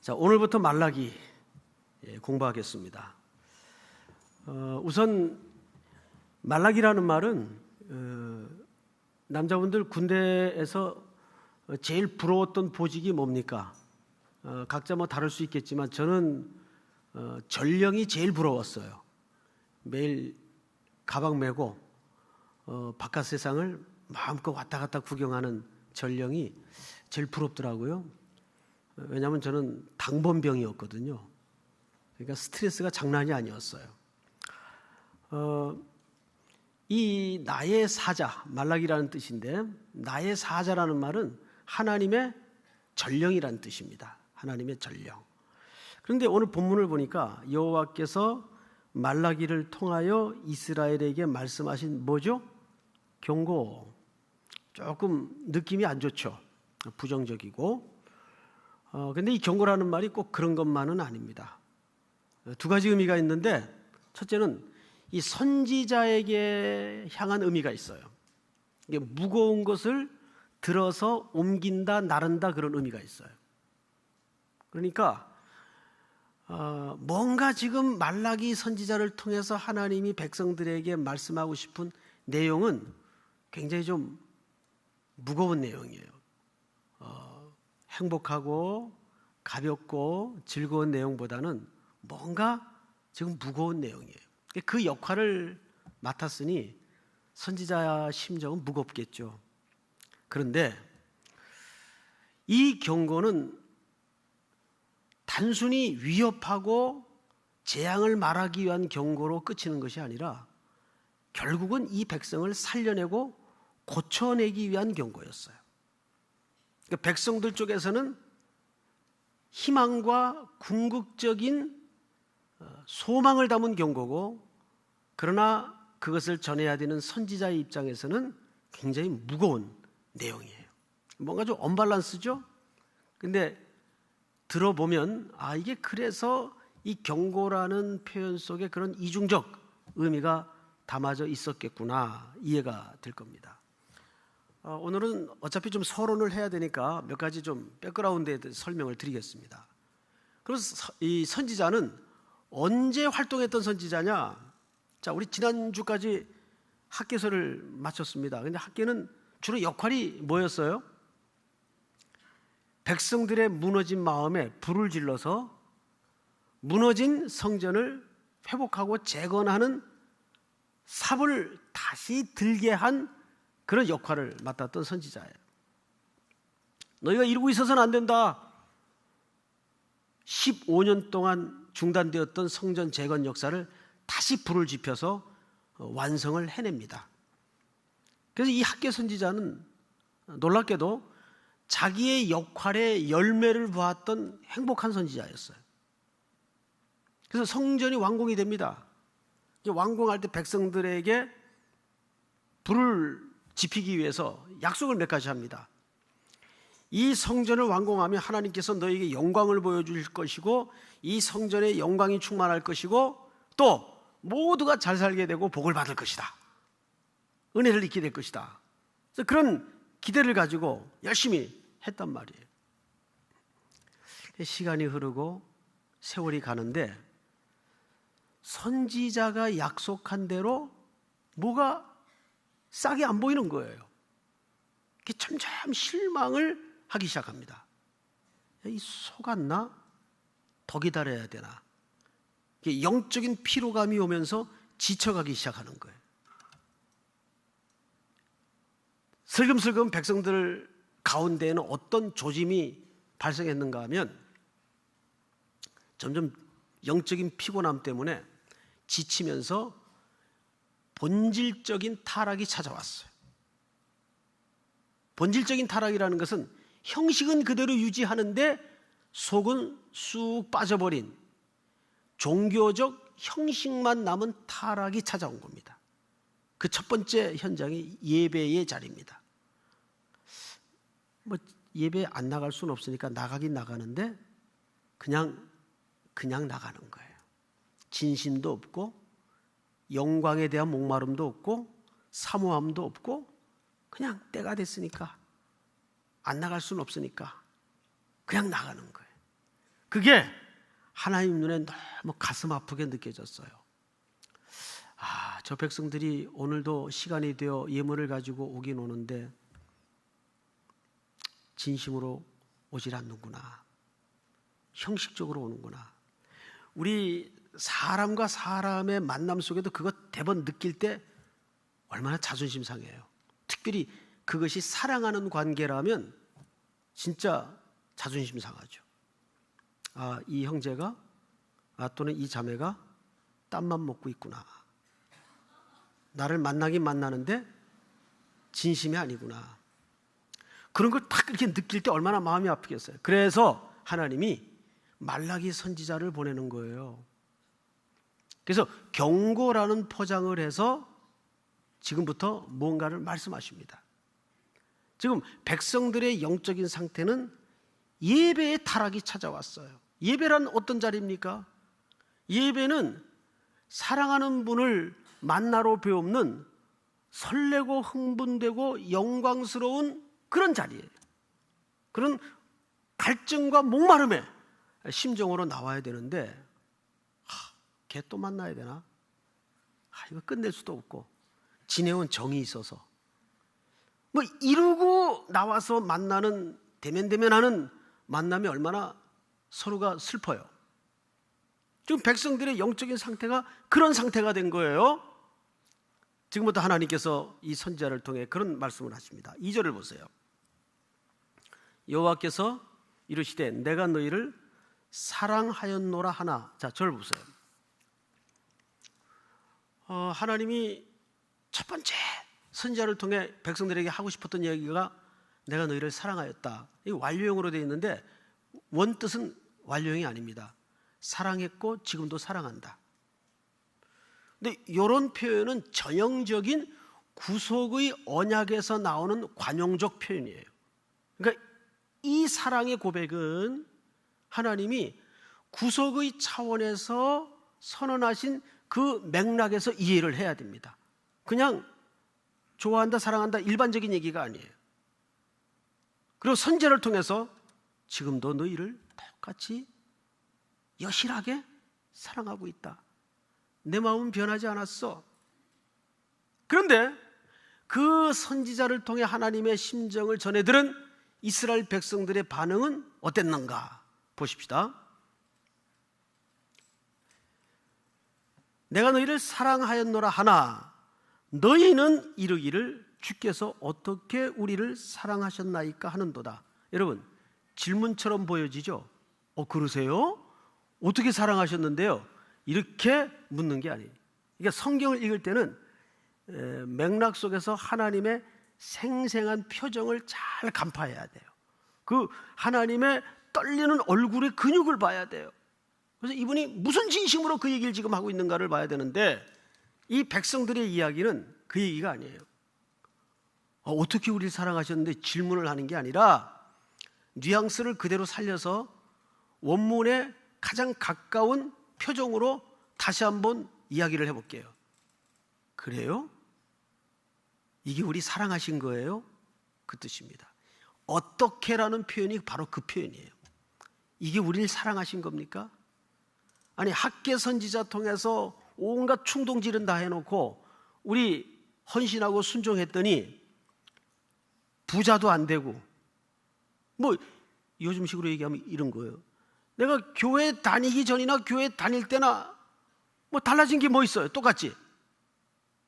자, 오늘부터 말라기 공부하겠습니다. 우선 말라기라는 말은 남자분들 군대에서 제일 부러웠던 보직이 뭡니까? 각자 뭐 다를 수 있겠지만 저는 전령이 제일 부러웠어요. 매일 가방 메고 바깥 세상을 마음껏 왔다 갔다 구경하는 전령이 제일 부럽더라고요. 왜냐하면 저는 당번병이었거든요. 그러니까 스트레스가 장난이 아니었어요. 이 나의 사자, 말라기라는 뜻인데, 나의 사자라는 말은 하나님의 전령이라는 뜻입니다. 하나님의 전령. 그런데 오늘 본문을 보니까 여호와께서 말라기를 통하여 이스라엘에게 말씀하신 뭐죠? 경고. 조금 느낌이 안 좋죠. 부정적이고. 근데 이 경고라는 말이 꼭 그런 것만은 아닙니다. 두 가지 의미가 있는데, 첫째는 이 선지자에게 향한 의미가 있어요. 이게 무거운 것을 들어서 옮긴다, 나른다, 그런 의미가 있어요. 그러니까 뭔가 지금 말라기 선지자를 통해서 하나님이 백성들에게 말씀하고 싶은 내용은 굉장히 좀 무거운 내용이에요. 행복하고 가볍고 즐거운 내용보다는 뭔가 지금 무거운 내용이에요. 그 역할을 맡았으니 선지자의 심정은 무겁겠죠. 그런데 이 경고는 단순히 위협하고 재앙을 말하기 위한 경고로 그치는 것이 아니라 결국은 이 백성을 살려내고 고쳐내기 위한 경고였어요. 그러니까 백성들 쪽에서는 희망과 궁극적인 소망을 담은 경고고, 그러나 그것을 전해야 되는 선지자의 입장에서는 굉장히 무거운 내용이에요. 뭔가 좀 언밸런스죠? 근데 들어보면 이게 그래서 이 경고라는 표현 속에 그런 이중적 의미가 담아져 있었겠구나, 이해가 될 겁니다. 오늘은 어차피 좀 서론을 해야 되니까 몇 가지 좀 백그라운드에 대해서 설명을 드리겠습니다. 그래서 이 선지자는 언제 활동했던 선지자냐? 자, 우리 지난주까지 학개서를 마쳤습니다. 근데 학개는 주로 역할이 뭐였어요? 백성들의 무너진 마음에 불을 질러서 무너진 성전을 회복하고 재건하는 삽을 다시 들게 한 그런 역할을 맡았던 선지자예요. 너희가 이러고 있어서는 안 된다. 15년 동안 중단되었던 성전 재건 역사를 다시 불을 지펴서 완성을 해냅니다. 그래서 이 학개 선지자는 놀랍게도 자기의 역할의 열매를 보았던 행복한 선지자였어요. 그래서 성전이 완공이 됩니다. 완공할 때 백성들에게 불을 지피기 위해서 약속을 몇 가지 합니다. 이 성전을 완공하면 하나님께서 너에게 영광을 보여줄 것이고, 이 성전에 영광이 충만할 것이고, 또 모두가 잘 살게 되고 복을 받을 것이다. 은혜를 입게 될 것이다. 그래서 그런 기대를 가지고 열심히 했단 말이에요. 시간이 흐르고 세월이 가는데 선지자가 약속한 대로 뭐가 싹이 안 보이는 거예요. 점점 실망을 하기 시작합니다. 이 속았나? 더 기다려야 되나? 영적인 피로감이 오면서 지쳐가기 시작하는 거예요. 슬금슬금 백성들 가운데에는 어떤 조짐이 발생했는가 하면 점점 영적인 피곤함 때문에 지치면서 본질적인 타락이 찾아왔어요. 본질적인 타락이라는 것은 형식은 그대로 유지하는데 속은 쑥 빠져버린 종교적 형식만 남은 타락이 찾아온 겁니다. 그 첫 번째 현장이 예배의 자리입니다. 예배 안 나갈 수는 없으니까 나가긴 나가는데 그냥 나가는 거예요. 진심도 없고 영광에 대한 목마름도 없고 사모함도 없고, 그냥 때가 됐으니까 안 나갈 수는 없으니까 그냥 나가는 거예요. 그게 하나님 눈에 너무 가슴 아프게 느껴졌어요. 저 백성들이 오늘도 시간이 되어 예물을 가지고 오긴 오는데 진심으로 오질 않는구나. 형식적으로 오는구나. 우리 사람과 사람의 만남 속에도 그것 대번 느낄 때 얼마나 자존심 상해요. 특별히 그것이 사랑하는 관계라면 진짜 자존심 상하죠. 이 형제가 또는 이 자매가 땀만 먹고 있구나. 나를 만나긴 만나는데 진심이 아니구나. 그런 걸 딱 이렇게 느낄 때 얼마나 마음이 아프겠어요. 그래서 하나님이 말라기 선지자를 보내는 거예요. 그래서 경고라는 포장을 해서 지금부터 뭔가를 말씀하십니다. 지금 백성들의 영적인 상태는 예배의 타락이 찾아왔어요. 예배란 어떤 자리입니까? 예배는 사랑하는 분을 만나러 배우는 설레고 흥분되고 영광스러운 그런 자리예요. 그런 갈증과 목마름의 심정으로 나와야 되는데 걔 또 만나야 되나? 이거 끝낼 수도 없고 지내온 정이 있어서 뭐 이루고 나와서 만나는 대면대면하는 만남이 얼마나 서로가 슬퍼요. 지금 백성들의 영적인 상태가 그런 상태가 된 거예요. 지금부터 하나님께서 이 선지자를 통해 그런 말씀을 하십니다. 2절을 보세요. 여호와께서 이르시되 내가 너희를 사랑하였노라 하나. 자, 저를 보세요. 하나님이 첫 번째 선지자를 통해 백성들에게 하고 싶었던 얘기가 내가 너희를 사랑하였다. 이 완료형으로 되어 있는데 원뜻은 완료형이 아닙니다. 사랑했고 지금도 사랑한다. 근데 이런 표현은 전형적인 구속의 언약에서 나오는 관용적 표현이에요. 그러니까 이 사랑의 고백은 하나님이 구속의 차원에서 선언하신 그 맥락에서 이해를 해야 됩니다. 그냥 좋아한다, 사랑한다 일반적인 얘기가 아니에요. 그리고 선지자를 통해서 지금도 너희를 똑같이 여실하게 사랑하고 있다. 내 마음은 변하지 않았어. 그런데 그 선지자를 통해 하나님의 심정을 전해들은 이스라엘 백성들의 반응은 어땠는가 보십시다. 내가 너희를 사랑하였노라 하나 너희는 이르기를 주께서 어떻게 우리를 사랑하셨나이까 하는도다. 여러분 질문처럼 보여지죠? 그러세요? 어떻게 사랑하셨는데요? 이렇게 묻는 게 아니에요. 그러니까 성경을 읽을 때는 맥락 속에서 하나님의 생생한 표정을 잘 간파해야 돼요. 그 하나님의 떨리는 얼굴의 근육을 봐야 돼요. 그래서 이분이 무슨 진심으로 그 얘기를 지금 하고 있는가를 봐야 되는데 이 백성들의 이야기는 그 얘기가 아니에요. 어떻게 우리를 사랑하셨는데 질문을 하는 게 아니라 뉘앙스를 그대로 살려서 원문에 가장 가까운 표정으로 다시 한번 이야기를 해볼게요. 그래요? 이게 우리 사랑하신 거예요? 그 뜻입니다. 어떻게라는 표현이 바로 그 표현이에요. 이게 우리를 사랑하신 겁니까? 아니 학계 선지자 통해서 온갖 충동질은 다 해놓고 우리 헌신하고 순종했더니 부자도 안 되고 뭐 요즘식으로 얘기하면 이런 거예요. 내가 교회 다니기 전이나 교회 다닐 때나 뭐 달라진 게 뭐 있어요? 똑같지.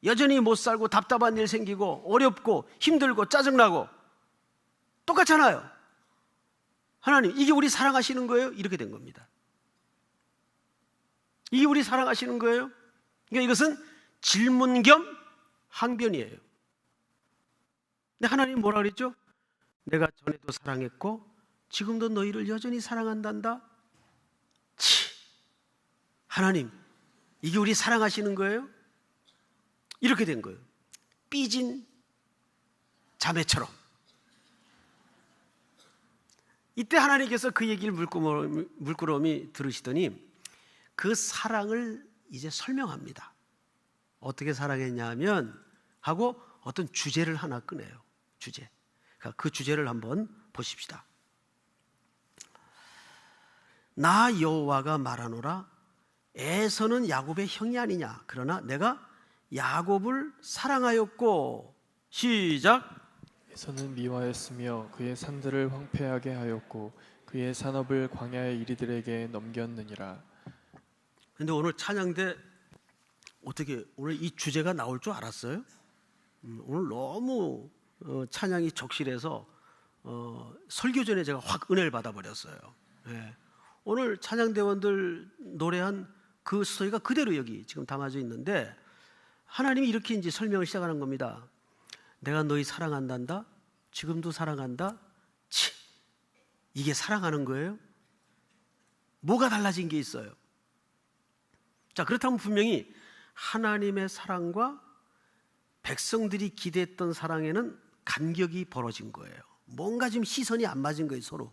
여전히 못 살고 답답한 일 생기고 어렵고 힘들고 짜증나고 똑같잖아요. 하나님 이게 우리 사랑하시는 거예요? 이렇게 된 겁니다. 이게 우리 사랑하시는 거예요? 그러니까 이것은 질문 겸 항변이에요. 근데 하나님 뭐라 그랬죠? 내가 전에도 사랑했고 지금도 너희를 여전히 사랑한단다. 하나님 이게 우리 사랑하시는 거예요? 이렇게 된 거예요. 삐진 자매처럼. 이때 하나님께서 그 얘기를 물끄러미 들으시더니 그 사랑을 이제 설명합니다. 어떻게 사랑했냐 하면 하고 어떤 주제를 하나 꺼내요. 주제. 그 주제를 한번 보십시다. 나 여호와가 말하노라. 에서는 야곱의 형이 아니냐. 그러나 내가 야곱을 사랑하였고. 시작. 에서는 미워하였으며 그의 산들을 황폐하게 하였고 그의 산업을 광야의 이리들에게 넘겼느니라. 근데 오늘 찬양대 어떻게 오늘 이 주제가 나올 줄 알았어요? 오늘 너무 찬양이 적실해서 설교 전에 제가 확 은혜를 받아버렸어요. 예. 오늘 찬양대원들 노래한 그 스토리가 그대로 여기 지금 담아져 있는데 하나님이 이렇게 이제 설명을 시작하는 겁니다. 내가 너희 사랑한단다. 지금도 사랑한다. 치, 이게 사랑하는 거예요? 뭐가 달라진 게 있어요? 자, 그렇다면 분명히 하나님의 사랑과 백성들이 기대했던 사랑에는 간격이 벌어진 거예요. 뭔가 지금 시선이 안 맞은 거예요, 서로.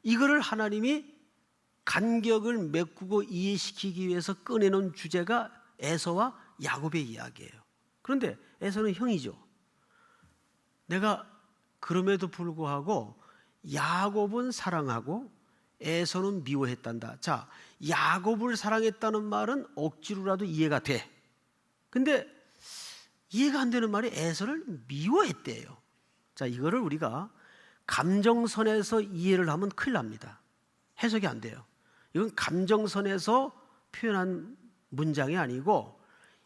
이거를 하나님이 간격을 메꾸고 이해시키기 위해서 꺼내놓은 주제가 에서와 야곱의 이야기예요. 그런데 에서는 형이죠. 내가 그럼에도 불구하고 야곱은 사랑하고 에서는 미워했단다. 자, 야곱을 사랑했다는 말은 억지로라도 이해가 돼. 근데 이해가 안 되는 말이 에서를 미워했대요. 자, 이거를 우리가 감정선에서 이해를 하면 큰일 납니다. 해석이 안 돼요. 이건 감정선에서 표현한 문장이 아니고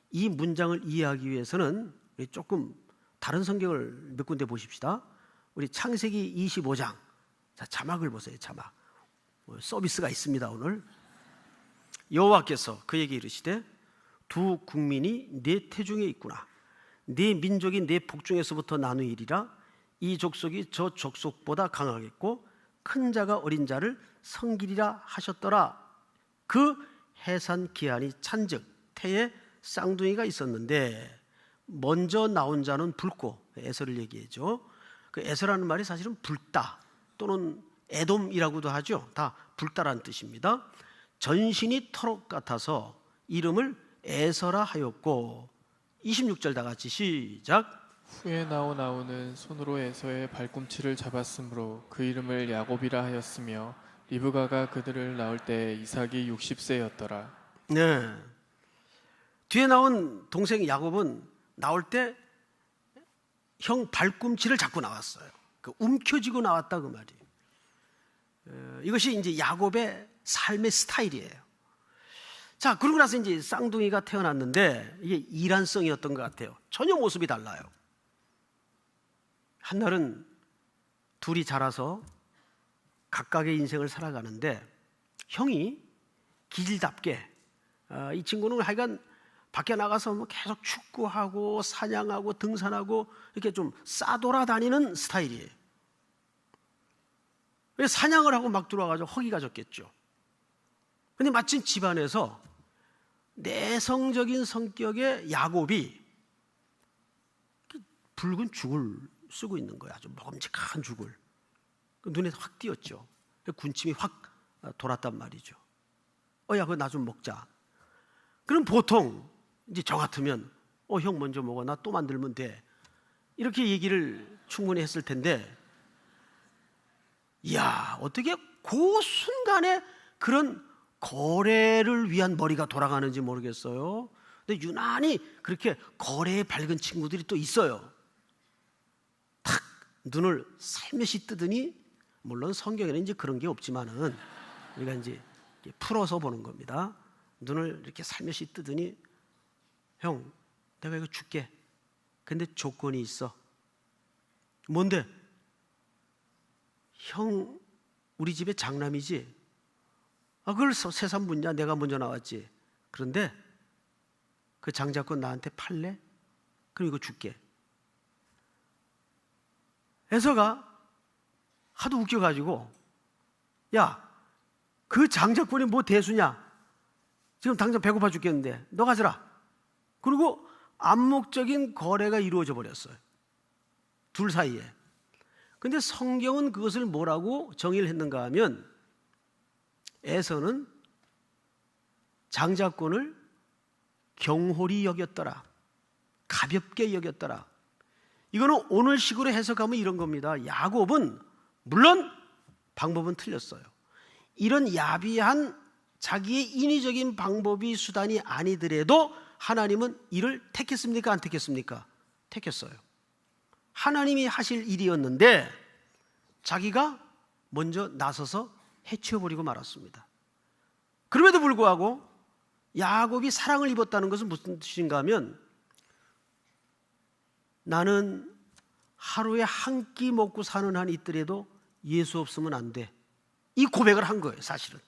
이 문장을 이해하기 위해서는 조금 다른 성경을 몇 군데 보십시다. 우리 창세기 25장. 자, 자막을 보세요. 자막. 서비스가 있습니다. 오늘 여호와께서 그에게 이르시되 두 국민이 네 태중에 있구나. 네 민족이 네 북중에서부터 나누이리라. 이 족속이 저 족속보다 강하겠고 큰 자가 어린 자를 섬기리라 하셨더라. 그 해산 기한이 찬즉 태에 쌍둥이가 있었는데 먼저 나온 자는 붉고, 에서를 얘기해죠. 그 에서라는 말이 사실은 붉다 또는 에돔이라고도 하죠. 다 붉다라는 뜻입니다. 전신이 털옷 같아서 이름을 에서라 하였고. 26절 다 같이 시작. 후에 나온 아우는 손으로 에서의 발꿈치를 잡았으므로 그 이름을 야곱이라 하였으며 리브가가 그들을 낳을 때 이삭이 60세였더라. 네. 뒤에 나온 동생 야곱은 나올 때 형 발꿈치를 잡고 나왔어요. 그 움켜쥐고 나왔다 그 말이에요. 이것이 이제 야곱의 삶의 스타일이에요. 자, 그러고 나서 이제 쌍둥이가 태어났는데 이게 이란성이었던 것 같아요. 전혀 모습이 달라요. 한날은 둘이 자라서 각각의 인생을 살아가는데 형이 기질답게 이 친구는 하여간 밖에 나가서 뭐 계속 축구하고 사냥하고 등산하고 이렇게 좀 싸돌아다니는 스타일이에요. 사냥을 하고 막 들어와가지고 허기가 졌겠죠. 근데 마침 집안에서 내성적인 성격의 야곱이 붉은 죽을 쓰고 있는 거야. 아주 먹음직한 죽을. 눈에 확 띄었죠. 군침이 확 돌았단 말이죠. 야, 그거 나 좀 먹자. 그럼 보통 이제 저 같으면 형 먼저 먹어. 나 또 만들면 돼. 이렇게 얘기를 충분히 했을 텐데, 이야, 어떻게 그 순간에 그런 거래를 위한 머리가 돌아가는지 모르겠어요. 근데 유난히 그렇게 거래에 밝은 친구들이 또 있어요. 탁 눈을 살며시 뜨더니, 물론 성경에는 이제 그런 게 없지만은 우리가 이제 풀어서 보는 겁니다. 눈을 이렇게 살며시 뜨더니, 형, 내가 이거 줄게. 근데 조건이 있어. 뭔데? 형, 우리 집에 장남이지? 그걸 세상 묻냐? 내가 먼저 나왔지. 그런데 그 장자권 나한테 팔래? 그럼 이거 줄게. 에서가 하도 웃겨가지고, 야, 그 장자권이 뭐 대수냐? 지금 당장 배고파 죽겠는데 너 가져라. 그리고 암묵적인 거래가 이루어져 버렸어요. 둘 사이에. 근데 성경은 그것을 뭐라고 정의를 했는가 하면, 에서는 장자권을 경홀히 여겼더라. 가볍게 여겼더라. 이거는 오늘식으로 해석하면 이런 겁니다. 야곱은 물론 방법은 틀렸어요. 이런 야비한 자기의 인위적인 방법이 수단이 아니더라도 하나님은 이를 택했습니까? 안 택했습니까? 택했어요. 하나님이 하실 일이었는데 자기가 먼저 나서서 해치워버리고 말았습니다. 그럼에도 불구하고 야곱이 사랑을 입었다는 것은 무슨 뜻인가 하면, 나는 하루에 한 끼 먹고 사는 한 있더라도 예수 없으면 안 돼, 이 고백을 한 거예요, 사실은.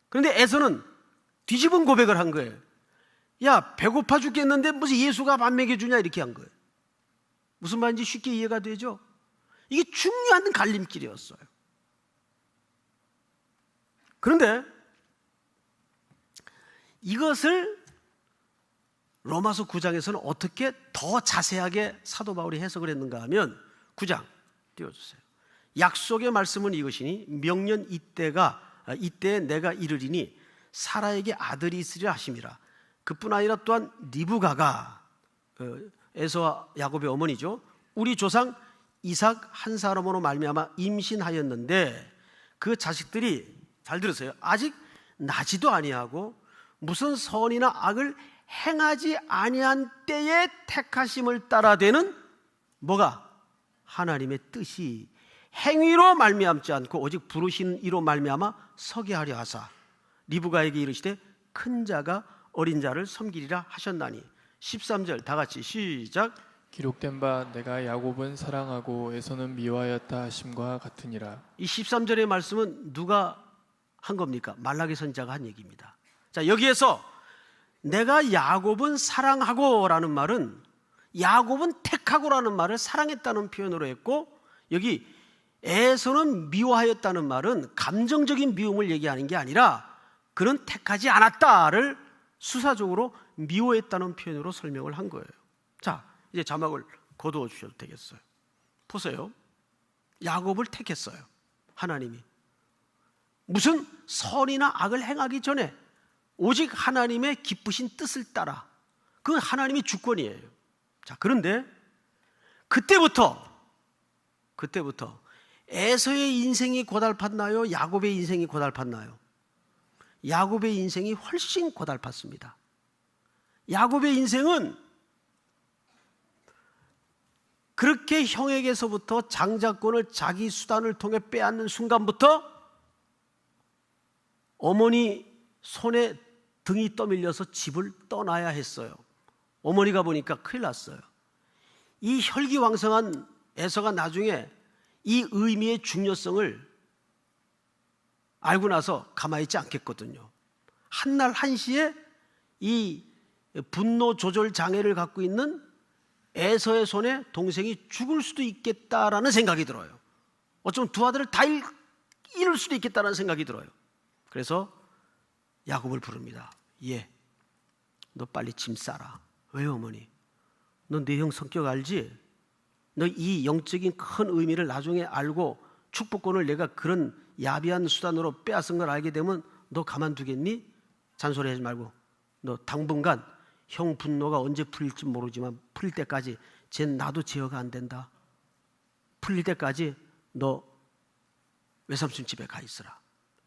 그런데 에서는 뒤집은 고백을 한 거예요. 야, 배고파 죽겠는데 무슨 예수가 밥 먹여주냐, 이렇게 한 거예요. 무슨 말인지 쉽게 이해가 되죠? 이게 중요한 갈림길이었어요. 그런데 이것을 로마서 9장에서는 어떻게 더 자세하게 사도 바울이 해석을 했는가 하면, 9장 띄워주세요. 약속의 말씀은 이것이니 명년 이때에 내가 이르리니 사라에게 아들이 있으리라 하심이라. 그뿐 아니라 또한 리브가가, 에서와 야곱의 어머니죠, 우리 조상 이삭 한 사람으로 말미암아 임신하였는데 그 자식들이, 잘 들으세요, 아직 나지도 아니하고 무슨 선이나 악을 행하지 아니한 때에 택하심을 따라되는 뭐가? 하나님의 뜻이 행위로 말미암지 않고 오직 부르신 이로 말미암아 서게 하려 하사 리브가에게 이르시되 큰 자가 어린 자를 섬기리라 하셨나니. 13절 다 같이 시작. 기록된 바 내가 야곱은 사랑하고 에서는 미워하였다 하심과 같으니라. 이 13절의 말씀은 누가 한 겁니까? 말라기 선지자가 한 얘기입니다. 자, 여기에서 내가 야곱은 사랑하고 라는 말은 야곱은 택하고 라는 말을 사랑했다는 표현으로 했고, 여기 에서는 미워하였다는 말은 감정적인 미움을 얘기하는 게 아니라 그는 택하지 않았다를 수사적으로 미워했다는 표현으로 설명을 한 거예요. 자, 이제 자막을 거두어 주셔도 되겠어요. 보세요. 야곱을 택했어요, 하나님이. 무슨 선이나 악을 행하기 전에 오직 하나님의 기쁘신 뜻을 따라, 그건 하나님의 주권이에요. 자, 그런데 그때부터 에서의 인생이 고달팠나요? 야곱의 인생이 고달팠나요? 야곱의 인생이 훨씬 고달팠습니다. 야곱의 인생은 그렇게 형에게서부터 장자권을 자기 수단을 통해 빼앗는 순간부터 어머니 손에 등이 떠밀려서 집을 떠나야 했어요. 어머니가 보니까 큰일 났어요. 이 혈기왕성한 에서가 나중에 이 의미의 중요성을 알고 나서 가만히 있지 않겠거든요. 한날 한시에 이 분노 조절 장애를 갖고 있는 에서의 손에 동생이 죽을 수도 있겠다라는 생각이 들어요. 어쩌면 두 아들을 다 잃을 수도 있겠다는 생각이 들어요. 그래서 야곱을 부릅니다. 얘, 너 빨리 짐 싸라. 왜요, 어머니? 너 내 형 성격 알지? 너 이 영적인 큰 의미를 나중에 알고 축복권을 내가 그런 야비한 수단으로 빼앗은 걸 알게 되면 너 가만두겠니? 잔소리하지 말고 너 당분간 형 분노가 언제 풀릴지 모르지만 풀릴 때까지 쟤는 나도 제어가 안 된다. 풀릴 때까지 너 외삼촌 집에 가 있으라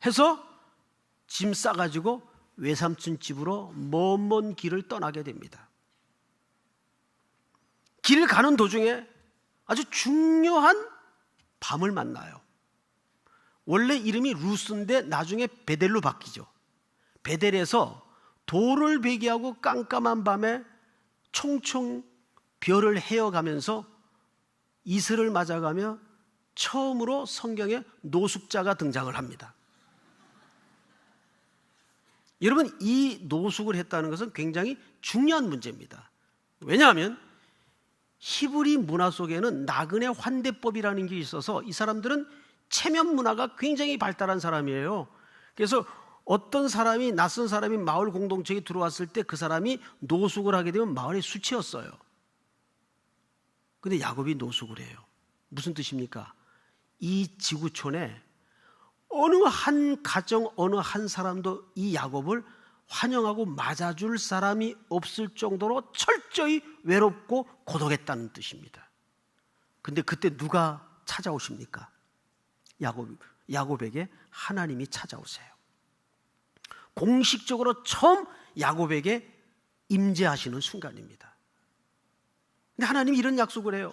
해서 짐 싸가지고 외삼촌 집으로 먼 길을 떠나게 됩니다. 길을 가는 도중에 아주 중요한 밤을 만나요. 원래 이름이 루스인데 나중에 베델로 바뀌죠. 베델에서 돌을 베개하고 깜깜한 밤에 총총 별을 헤어가면서 이슬을 맞아가며 처음으로 성경에 노숙자가 등장을 합니다. 여러분, 이 노숙을 했다는 것은 굉장히 중요한 문제입니다. 왜냐하면 히브리 문화 속에는 나그네 환대법이라는 게 있어서 이 사람들은 체면 문화가 굉장히 발달한 사람이에요. 그래서 어떤 사람이, 낯선 사람이 마을 공동체에 들어왔을 때 그 사람이 노숙을 하게 되면 마을의 수치였어요. 근데 야곱이 노숙을 해요. 무슨 뜻입니까? 이 지구촌에 어느 한 가정, 어느 한 사람도 이 야곱을 환영하고 맞아줄 사람이 없을 정도로 철저히 외롭고 고독했다는 뜻입니다. 근데 그때 누가 찾아오십니까? 야곱에게 하나님이 찾아오세요. 공식적으로 처음 야곱에게 임재하시는 순간입니다. 근데 하나님이 이런 약속을 해요.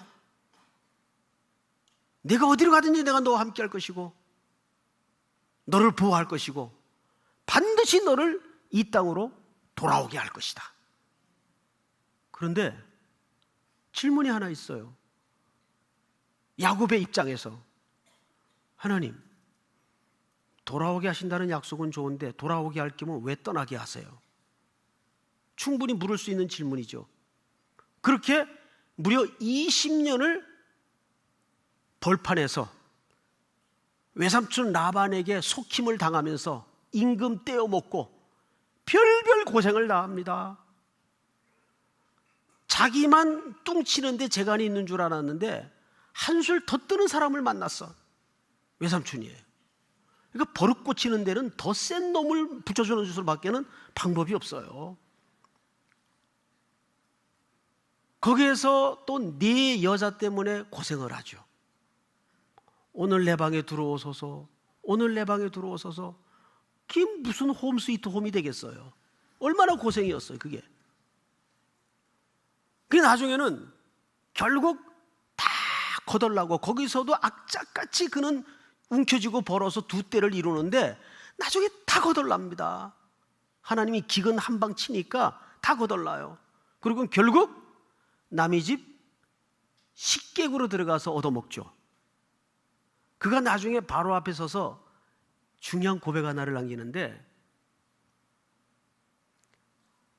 내가 어디로 가든지 내가 너와 함께 할 것이고 너를 보호할 것이고 반드시 너를 이 땅으로 돌아오게 할 것이다. 그런데 질문이 하나 있어요. 야곱의 입장에서 하나님, 돌아오게 하신다는 약속은 좋은데 돌아오게 할 겸은 왜 떠나게 하세요? 충분히 물을 수 있는 질문이죠. 그렇게 무려 20년을 벌판에서 외삼촌 라반에게 속임을 당하면서 임금 떼어먹고 별별 고생을 다 합니다. 자기만 뚱치는데 재간이 있는 줄 알았는데 한술 더 뜨는 사람을 만났어. 외삼촌이에요. 그러니까 버릇 고치는 데는 더 센 놈을 붙여주는 수밖에는 방법이 없어요. 거기에서 또 네 여자 때문에 고생을 하죠. 오늘 내 방에 들어오소서, 오늘 내 방에 들어오소서. 그게 무슨 홈 스위트 홈이 되겠어요. 얼마나 고생이었어요 그게. 그 나중에는 결국 다 거덜나고 거기서도 악착같이 그는 움켜쥐고 벌어서 두 때를 이루는데 나중에 다 거덜납니다. 하나님이 기근 한 방 치니까 다 거덜나요. 그리고 결국 남의 집 식객으로 들어가서 얻어먹죠. 그가 나중에 바로 앞에 서서 중요한 고백 하나를 남기는데,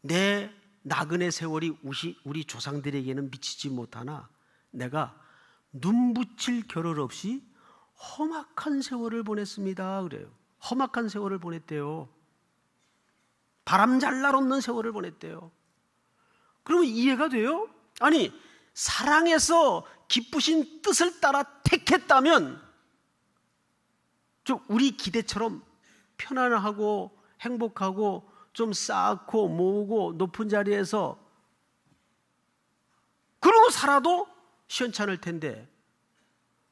내 나그네 세월이 우리 조상들에게는 미치지 못하나 내가 눈붙일 겨를 없이 험악한 세월을 보냈습니다. 그래요. 험악한 세월을 보냈대요. 바람 잘 날 없는 세월을 보냈대요. 그러면 이해가 돼요? 아니, 사랑해서 기쁘신 뜻을 따라 택했다면 좀 우리 기대처럼 편안하고 행복하고 좀 쌓고 모으고 높은 자리에서 그러고 살아도 시원찮을 텐데,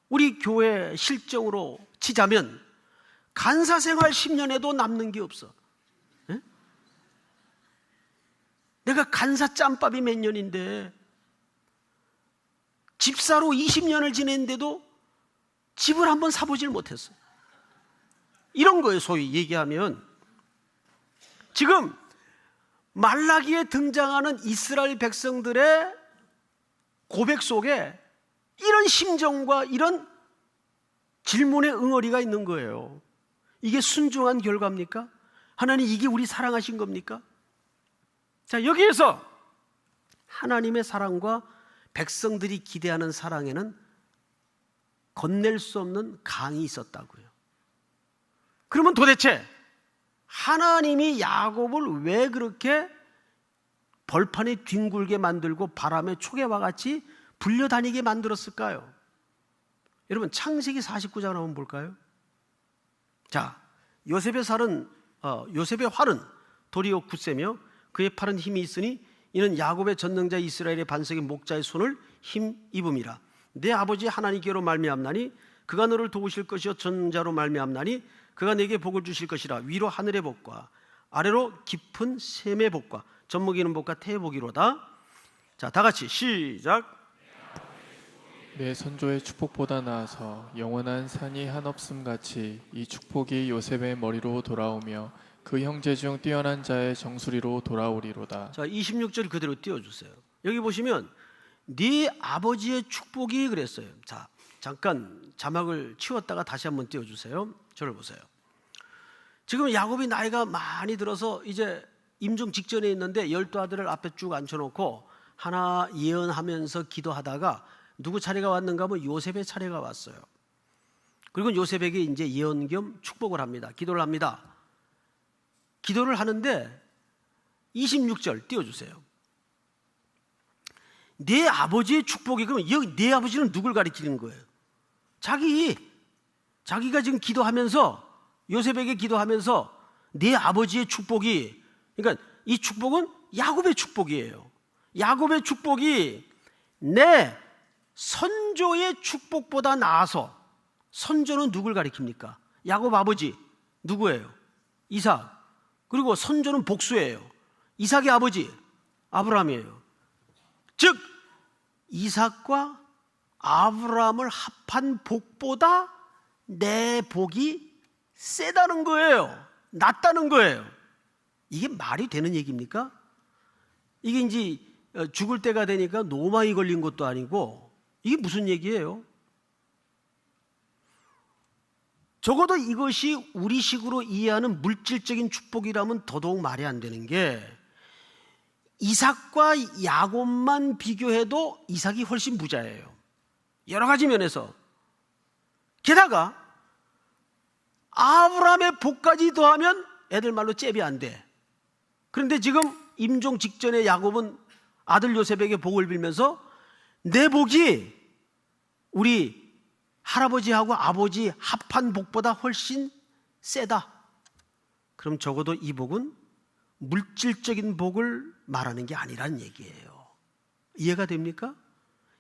우리 교회 실정으로 치자면 간사생활 10년에도 남는 게 없어. 에? 내가 간사 짬밥이 몇 년인데 집사로 20년을 지냈는데도 집을 한번 사보질 못했어. 이런 거예요. 소위 얘기하면 지금 말라기에 등장하는 이스라엘 백성들의 고백 속에 이런 심정과 이런 질문의 응어리가 있는 거예요. 이게 순종한 결과입니까? 하나님, 이게 우리 사랑하신 겁니까? 자, 여기에서 하나님의 사랑과 백성들이 기대하는 사랑에는 건넬 수 없는 강이 있었다고요. 그러면 도대체 하나님이 야곱을 왜 그렇게 벌판에 뒹굴게 만들고 바람의 초계와 같이 불려다니게 만들었을까요? 여러분, 창세기 49장 한번 볼까요? 자, 요셉의 활은 도리어 굳세며 그의 팔은 힘이 있으니 이는 야곱의 전능자 이스라엘의 반석의 목자의 손을 힘입음이라. 내 아버지 하나님께로 말미암나니 그가 너를 도우실 것이요 전자로 말미암나니 그가 내게 복을 주실 것이라. 위로 하늘의 복과 아래로 깊은 샘의 복과 젖먹이는 복과 태의 복이로다. 자, 다 같이 시작. 내 선조의 축복보다 나아서 영원한 산이 한없음 같이 이 축복이 요셉의 머리로 돌아오며 그 형제 중 뛰어난 자의 정수리로 돌아오리로다. 자, 26절 그대로 띄워주세요. 여기 보시면 네 아버지의 축복이 그랬어요. 자, 잠깐 자막을 치웠다가 다시 한번 띄워주세요. 저를 보세요. 지금 야곱이 나이가 많이 들어서 이제 임종 직전에 있는데 12아들을 앞에 쭉 앉혀놓고 하나 예언하면서 기도하다가 누구 차례가 왔는가 하면 요셉의 차례가 왔어요. 그리고 요셉에게 이제 예언 겸 축복을 합니다. 기도를 합니다. 기도를 하는데 26절 띄워주세요. 내 아버지의 축복이, 그러면 여기 내 아버지는 누굴 가리키는 거예요? 자기가 지금 기도하면서, 요셉에게 기도하면서 내 아버지의 축복이, 그러니까 이 축복은 야곱의 축복이에요. 야곱의 축복이 내 선조의 축복보다 나아서, 선조는 누굴 가리킵니까? 야곱 아버지 누구예요? 이삭. 그리고 선조는 복수예요. 이삭의 아버지 아브라함이에요. 즉 이삭과 아브라함을 합한 복보다 내 복이 세다는 거예요. 낫다는 거예요. 이게 말이 되는 얘기입니까? 이게 이제 죽을 때가 되니까 노망이 걸린 것도 아니고 이게 무슨 얘기예요? 적어도 이것이 우리식으로 이해하는 물질적인 축복이라면 더더욱 말이 안 되는 게 이삭과 야곱만 비교해도 이삭이 훨씬 부자예요. 여러 가지 면에서. 게다가 아브라함의 복까지 더하면 애들 말로 잽이 안 돼. 그런데 지금 임종 직전에 야곱은 아들 요셉에게 복을 빌면서 내 복이 우리 할아버지하고 아버지 합한 복보다 훨씬 세다. 그럼 적어도 이 복은 물질적인 복을 말하는 게 아니란 얘기예요. 이해가 됩니까?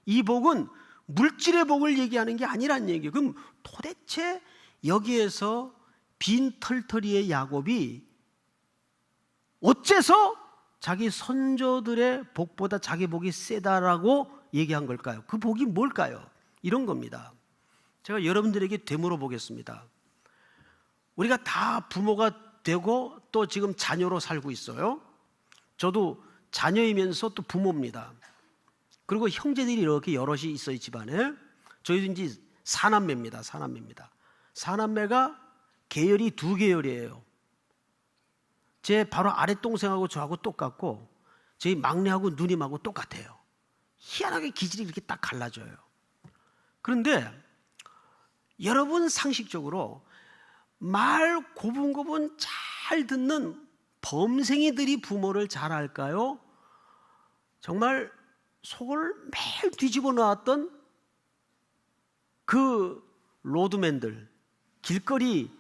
이 복은 물질의 복을 얘기하는 게 아니란 얘기예요. 그럼 도대체 여기에서 빈 털터리의 야곱이 어째서 자기 선조들의 복보다 자기 복이 세다라고 얘기한 걸까요? 그 복이 뭘까요? 이런 겁니다. 제가 여러분들에게 되물어 보겠습니다. 우리가 다 부모가 되고 또 지금 자녀로 살고 있어요. 저도 자녀이면서 또 부모입니다. 그리고 형제들이 이렇게 여럿이 있어요, 집안에. 저희도 이제 사남매입니다. 사남매가 계열이 두 계열이에요. 제 바로 아랫동생하고 저하고 똑같고 저희 막내하고 누님하고 똑같아요. 희한하게 기질이 이렇게 딱 갈라져요. 그런데 여러분 상식적으로 말 고분고분 잘 듣는 범생이들이 부모를 잘 알까요? 정말 속을 매일 뒤집어 놓았던 그 로드맨들, 길거리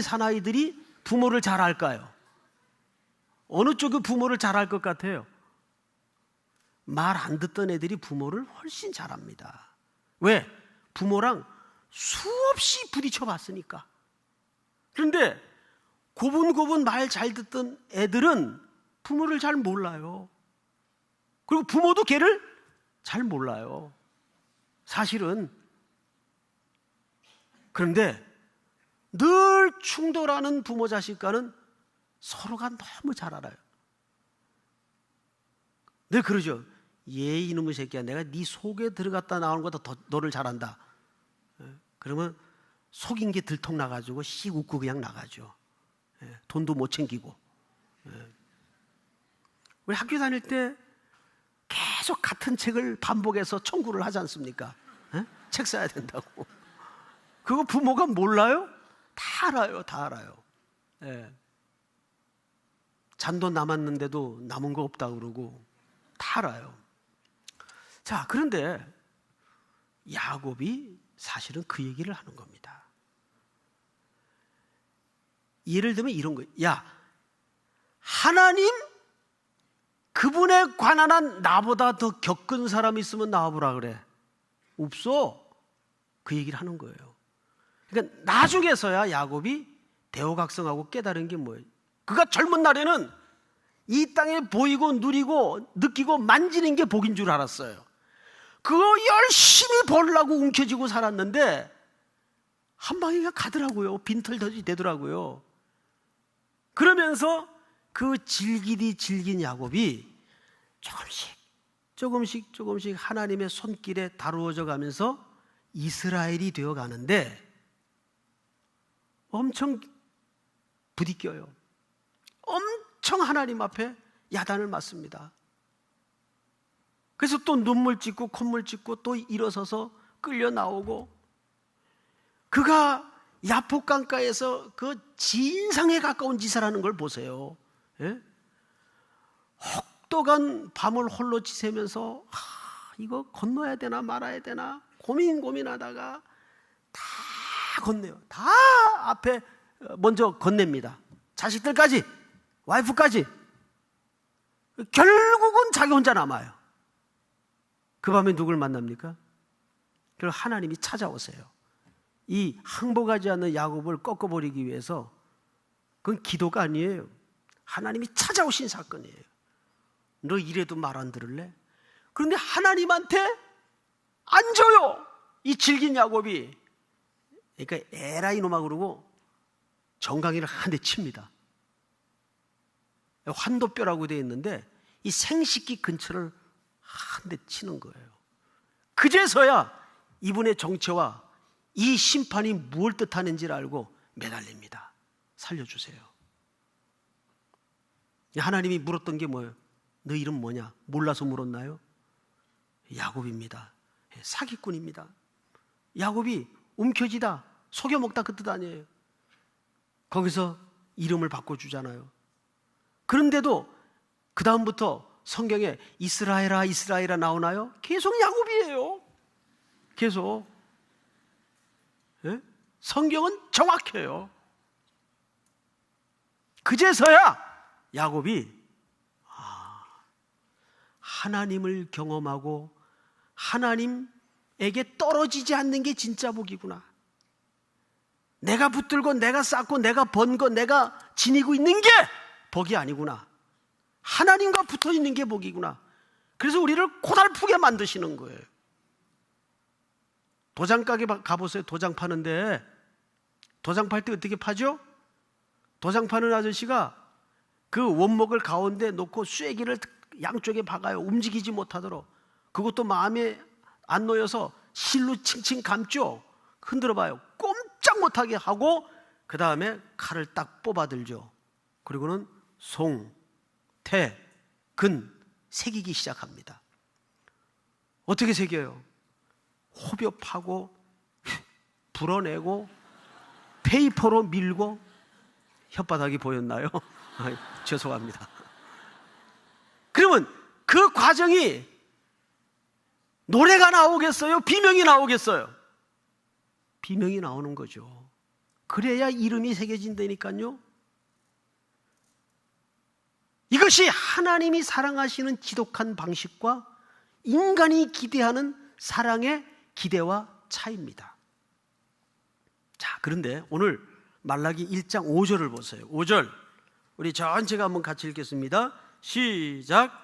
사나이들이 부모를 잘 알까요? 어느 쪽이 부모를 잘 알 것 같아요? 말 안 듣던 애들이 부모를 훨씬 잘 압니다. 왜? 부모랑 수없이 부딪혀 봤으니까. 그런데 고분고분 말 잘 듣던 애들은 부모를 잘 몰라요. 그리고 부모도 걔를 잘 몰라요. 사실은. 그런데 늘 충돌하는 부모 자식과는 서로가 너무 잘 알아요. 늘 그러죠. 얘 이놈의 새끼야, 내가 네 속에 들어갔다 나오는 것보다 더 너를 잘한다. 그러면 속인 게 들통 나가지고 씩 웃고 그냥 나가죠. 돈도 못 챙기고. 우리 학교 다닐 때 계속 같은 책을 반복해서 청구를 하지 않습니까? 책 사야 된다고. 그거 부모가 몰라요? 다 알아요. 다 알아요. 잔돈 남았는데도 남은 거 없다 그러고 다 알아요. 자, 그런데 야곱이 사실은 그 얘기를 하는 겁니다. 예를 들면 이런 거예요. 야, 하나님 그분에 관한 한 나보다 더 겪은 사람 있으면 나와보라 그래. 없어. 그 얘기를 하는 거예요. 그러니까 나중에서야 야곱이 대호각성하고 깨달은 게 뭐예요? 그가 젊은 날에는 이 땅에 보이고 누리고 느끼고 만지는 게 복인 줄 알았어요. 그거 열심히 벌려고 움켜쥐고 살았는데 한 방에 그냥 가더라고요. 빈털터리 되더라고요. 그러면서 그 질기디 질긴 야곱이 조금씩 하나님의 손길에 다루어져 가면서 이스라엘이 되어 가는데 엄청 부딪혀요. 엄청 하나님 앞에 야단을 맞습니다. 그래서 또 눈물 찢고 콧물 찢고 또 일어서서 끌려 나오고, 그가 야폭강가에서 그 진상에 가까운 짓을 하는 걸 보세요. 혹독한 밤을 홀로 지새면서 이거 건너야 되나 말아야 되나 고민하다가 다 건네요. 다 앞에 먼저 건넵니다. 자식들까지, 와이프까지. 결국은 자기 혼자 남아요. 그 밤에 누굴 만납니까? 그리고 하나님이 찾아오세요. 이 항복하지 않는 야곱을 꺾어버리기 위해서 그건 기도가 아니에요. 하나님이 찾아오신 사건이에요. 너 이래도 말 안 들을래? 그런데 하나님한테 안 줘요. 이 질긴 야곱이. 그러니까 에라 이놈아 그러고 정강이를 한 대 칩니다. 환도뼈라고 되어 있는데 이 생식기 근처를 한 대 치는 거예요. 그제서야 이분의 정체와 이 심판이 무엇을 뜻하는지를 알고 매달립니다. 살려주세요. 하나님이 물었던 게 뭐예요? 너 이름 뭐냐? 몰라서 물었나요? 야곱입니다. 사기꾼입니다. 야곱이 움켜쥐다 속여먹다 그 뜻 아니에요. 거기서 이름을 바꿔주잖아요. 그런데도 그 다음부터 성경에 이스라엘아 이스라엘아 나오나요? 계속 야곱이에요. 계속. 예? 성경은 정확해요. 그제서야 야곱이 하나님을 경험하고 하나님에게 떨어지지 않는 게 진짜 복이구나. 내가 붙들고 내가 쌓고 내가 번 거 내가 지니고 있는 게 복이 아니구나. 하나님과 붙어 있는 게 복이구나. 그래서 우리를 고달프게 만드시는 거예요. 도장 가게 가보세요. 도장 파는데 도장 팔 때 어떻게 파죠? 도장 파는 아저씨가 그 원목을 가운데 놓고 쐐기를 양쪽에 박아요. 움직이지 못하도록. 그것도 마음에 안 놓여서 실로 칭칭 감죠. 흔들어 봐요. 꼼짝 못하게 하고 그 다음에 칼을 딱 뽑아들죠. 그리고는 송, 태, 근 새기기 시작합니다. 어떻게 새겨요? 호흡하고 불어내고 페이퍼로 밀고. 혓바닥이 보였나요? 죄송합니다. 그러면 그 과정이 노래가 나오겠어요? 비명이 나오겠어요? 비명이 나오는 거죠. 그래야 이름이 새겨진다니까요. 이것이 하나님이 사랑하시는 지독한 방식과 인간이 기대하는 사랑의 기대와 차이입니다. 자, 그런데 오늘 말라기 1장 5절을 보세요. 5절 우리 전체가 한번 같이 읽겠습니다. 시작.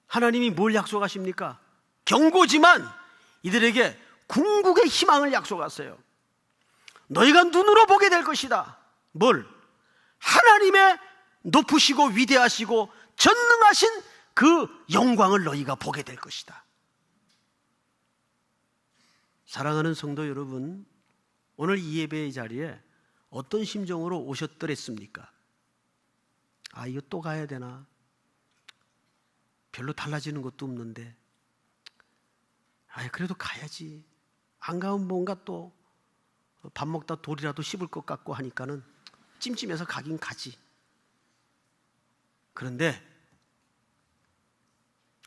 하나님이 뭘 약속하십니까? 경고지만 이들에게 궁극의 희망을 약속하세요. 너희가 눈으로 보게 될 것이다. 뭘? 하나님의 높으시고 위대하시고 전능하신 그 영광을 너희가 보게 될 것이다. 사랑하는 성도 여러분, 오늘 이 예배의 자리에 어떤 심정으로 오셨더랬습니까? 아, 이거 또 가야 되나? 별로 달라지는 것도 없는데, 아, 그래도 가야지. 안 가면 뭔가 또 밥 먹다 돌이라도 씹을 것 같고 하니까는 찜찜해서 가긴 가지. 그런데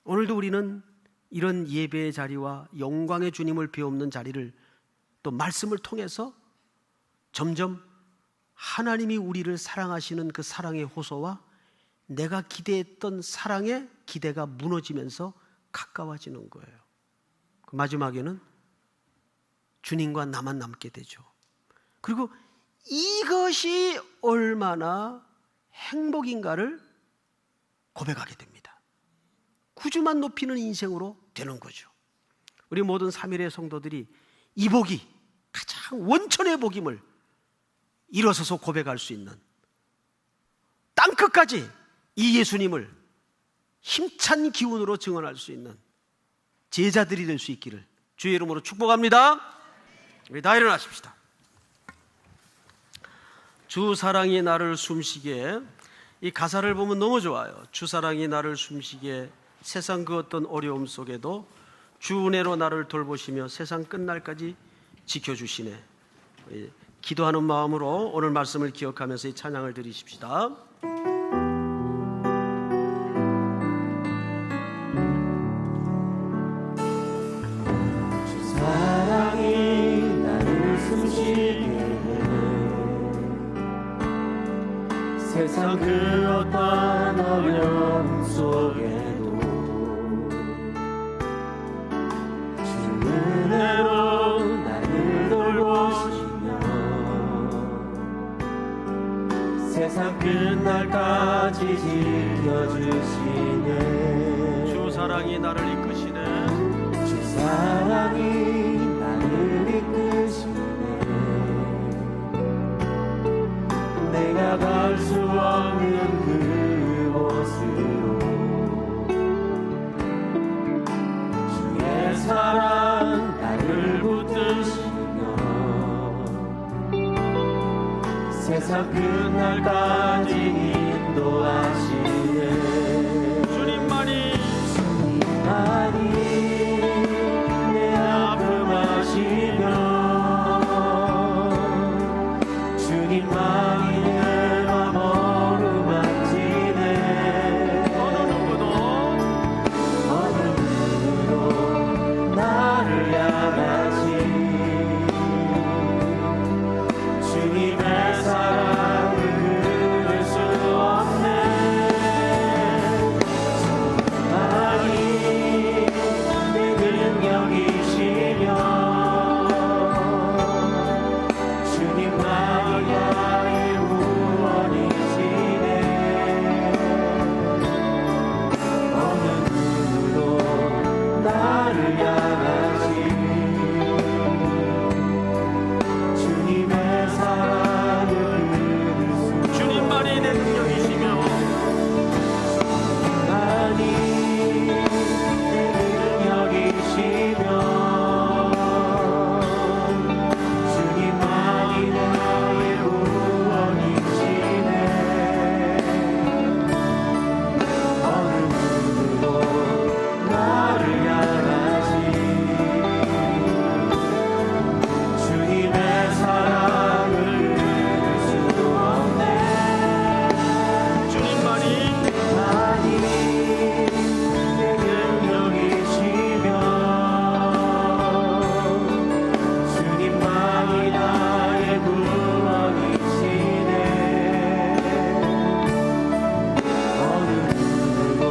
오늘도 우리는 이런 예배의 자리와 영광의 주님을 배우는 자리를 또 말씀을 통해서 점점 하나님이 우리를 사랑하시는 그 사랑의 호소와 내가 기대했던 사랑의 기대가 무너지면서 가까워지는 거예요. 그 마지막에는 주님과 나만 남게 되죠. 그리고 이것이 얼마나 행복인가를 고백하게 됩니다. 구주만 높이는 인생으로 되는 거죠. 우리 모든 3일의 성도들이 이 복이 가장 원천의 복임을 일어서서 고백할 수 있는, 땅끝까지 이 예수님을 힘찬 기운으로 증언할 수 있는 제자들이 될 수 있기를 주의 이름으로 축복합니다. 우리 다 일어나십시다. 주 사랑이 나를 숨쉬게, 이 가사를 보면 너무 좋아요. 주 사랑이 나를 숨쉬게 세상 그 어떤 어려움 속에도 주 은혜로 나를 돌보시며 세상 끝날까지 지켜주시네. 기도하는 마음으로 오늘 말씀을 기억하면서 이 찬양을 드리십시다. 세상 그 어떤 어려움 속에도 끝날까지 지켜주시네. 주 사랑이 나를 이끄시네. 주 사랑이 나를 이끄시네. 내가 갈 수 없는 그곳으로 주의 사랑 나를 붙드시며 세상 끝날까지 인도하시네. 주님만이 내 아픔 아시며 주님만이 내 맘 어루만지네. 어느 누구도 나를 향하시 주님의 사랑을 그릴 수 없네. 주님만이 내 능력이시며 주님만이 나의 구원이시네. 어느 누구도 나를 향하시 주님의 사랑을 그릴 수 주님만이 내 능력이시며 주님만이 내 능력이시며 주님만이 나의 구원이시네. 어느 누구도 나를 향하시 주님의 사랑을 그릴 수 없네. 주님만이 주님만이 내 능력이시며 주님만이 나의 구원이시네. 어느 누구도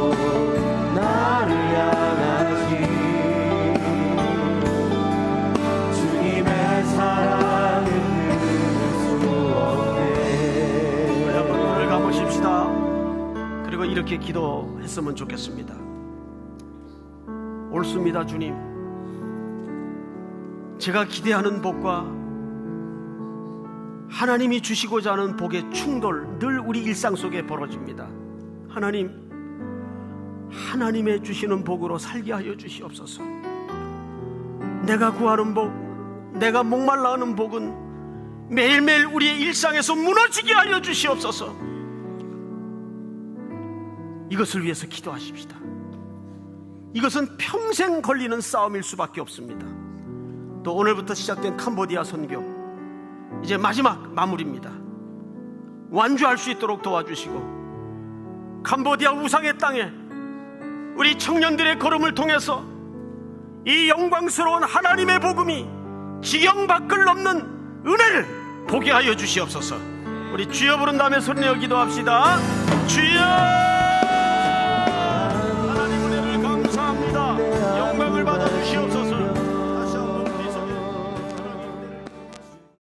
나를 향하시 주님의 사랑을 그릴 수 없네. 여러분 오늘 가보십시다. 그리고 이렇게 기도했으면 좋겠습니다. 옳습니다, 주님. 제가 기대하는 복과 하나님이 주시고자 하는 복의 충돌 늘 우리 일상 속에 벌어집니다. 하나님의 주시는 복으로 살게 하여 주시옵소서. 내가 구하는 복, 내가 목말라 하는 복은 매일매일 우리의 일상에서 무너지게 하여 주시옵소서. 이것을 위해서 기도하십시다. 이것은 평생 걸리는 싸움일 수밖에 없습니다. 또 오늘부터 시작된 캄보디아 선교 이제 마지막 마무리입니다. 완주할 수 있도록 도와주시고 캄보디아 우상의 땅에 우리 청년들의 걸음을 통해서 이 영광스러운 하나님의 복음이 지경 밖을 넘는 은혜를 보게 하여 주시옵소서. 우리 주여 부른 다음에 소리내어 기도합시다. 주여.